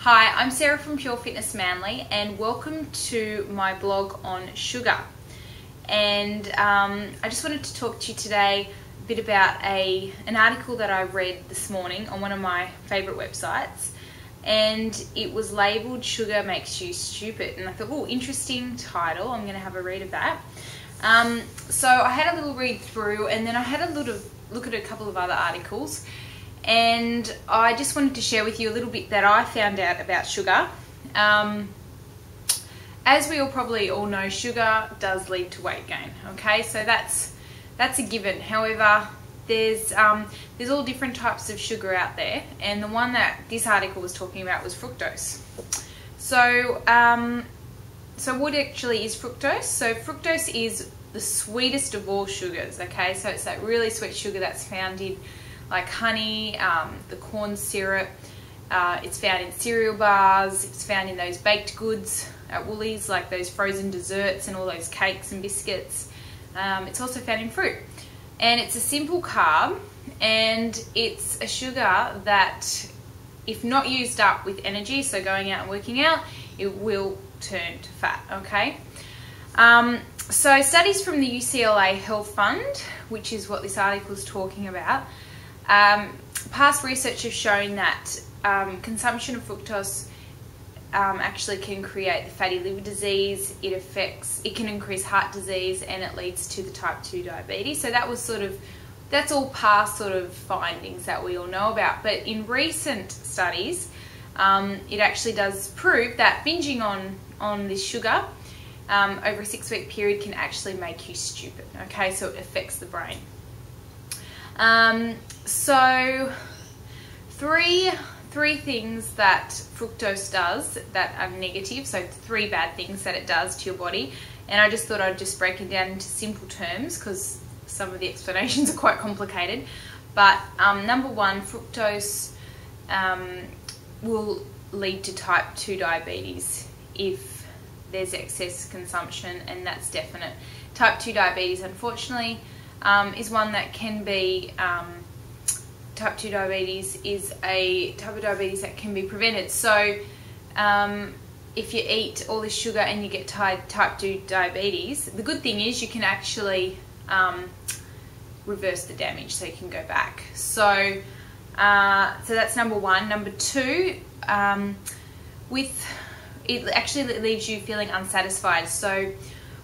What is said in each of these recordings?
Hi, I'm Sarah from Pure Fitness Manly and welcome to my blog on sugar. And I just wanted to talk to you today a bit about an article that I read this morning on one of my favourite websites, and it was labelled "Sugar Makes You Stupid," and I thought, oh, interesting title, I'm going to have a read of that. So I had a little read through, and then I had a look at a couple of other articles, and I just wanted to share with you a little bit that I found out about sugar. As we probably all know, sugar does lead to weight gain. Okay, so that's a given. However, there's all different types of sugar out there, and the one that this article was talking about was fructose. So what actually is fructose? So fructose is the sweetest of all sugars. Okay, so it's that really sweet sugar that's found in like honey, the corn syrup. It's found in cereal bars. It's found in those baked goods at Woolies, like those frozen desserts and all those cakes and biscuits. It's also found in fruit, and it's a simple carb, and it's a sugar that, if not used up with energy, so going out and working out, it will turn to fat. Okay. So studies from the UCLA Health Fund, which is what this article is talking about, past research has shown that consumption of fructose actually can create the fatty liver disease. It can increase heart disease, and it leads to the type 2 diabetes. So that's all past sort of findings that we all know about. But in recent studies, it actually does prove that binging on this sugar over a 6-week period can actually make you stupid. Okay, so it affects the brain. So three things that fructose does that are negative, so 3 bad things that it does to your body, and I just thought I'd just break it down into simple terms because some of the explanations are quite complicated. But number 1, fructose will lead to type 2 diabetes if there's excess consumption, and that's definite. Type 2 diabetes, unfortunately, is one that can be type 2 diabetes is a type of diabetes that can be prevented. So if you eat all this sugar and you get type 2 diabetes, the good thing is you can actually reverse the damage, so you can go back. So that's number 1. Number 2, it actually leaves you feeling unsatisfied. So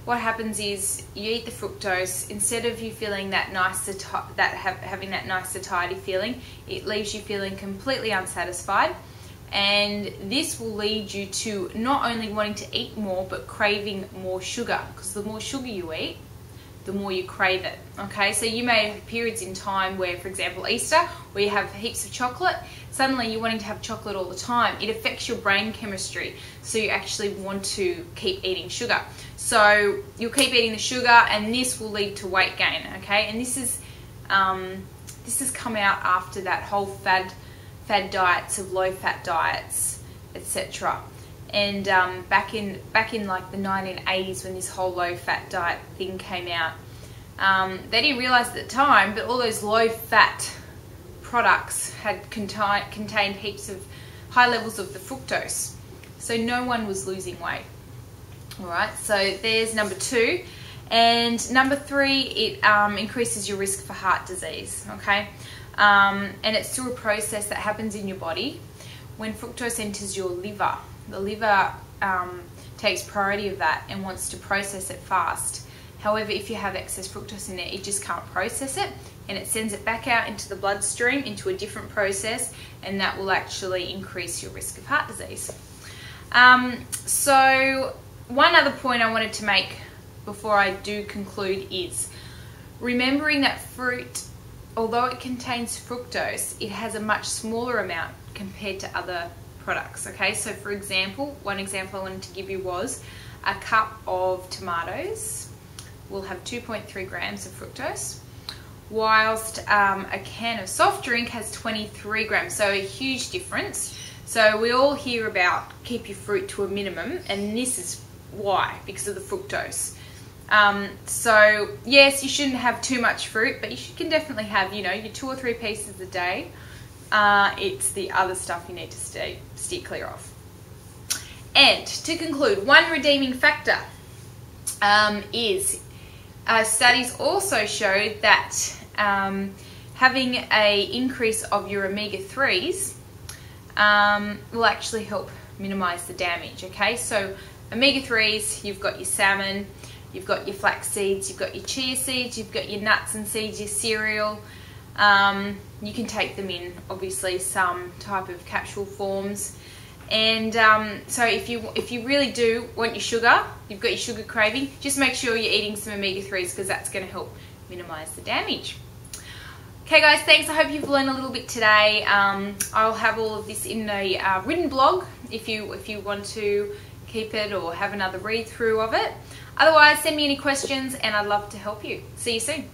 what happens is you eat the fructose, instead of you feeling that having that nice satiety feeling, it leaves you feeling completely unsatisfied, and this will lead you to not only wanting to eat more but craving more sugar, because the more sugar you eat, the more you crave it. Okay, so you may have periods in time where, for example, Easter, where you have heaps of chocolate. Suddenly you're wanting to have chocolate all the time. It affects your brain chemistry, so you actually want to keep eating sugar. So you'll keep eating the sugar, and this will lead to weight gain. Okay, and this has come out after that whole fad diets of low-fat diets, etc. And back in like the 1980s, when this whole low-fat diet thing came out, they didn't realize at the time, but all those low-fat products had contained heaps of high levels of the fructose, so no one was losing weight. All right, so there's number 2. And number 3, it increases your risk for heart disease. Okay, and it's through a process that happens in your body when fructose enters your liver. The liver takes priority of that and wants to process it fast. However, if you have excess fructose in it, it just can't process it, and it sends it back out into the bloodstream into a different process, and that will actually increase your risk of heart disease. So one other point I wanted to make before I do conclude is remembering that fruit, although it contains fructose, it has a much smaller amount compared to other products. Okay, so for example, one example I wanted to give you was a cup of tomatoes will have 2.3 grams of fructose, whilst a can of soft drink has 23 grams, so a huge difference. So we all hear about keep your fruit to a minimum, and this is why, because of the fructose. So yes, you shouldn't have too much fruit, but you can definitely have, your 2 or 3 pieces a day. It's the other stuff you need to steer clear of. And to conclude, one redeeming factor is studies also showed that having a increase of your omega-3s will actually help minimize the damage. Okay, so omega-3s, you've got your salmon, you've got your flax seeds, you've got your chia seeds, you've got your nuts and seeds, your cereal. You can take them in obviously some type of capsule forms. And so if you really do want your sugar, you've got your sugar craving, just make sure you're eating some omega-3s because that's going to help minimize the damage. Okay guys, thanks. I hope you've learned a little bit today. I'll have all of this in a written blog if you want to keep it or have another read through of it. Otherwise, send me any questions and I'd love to help you. See you soon.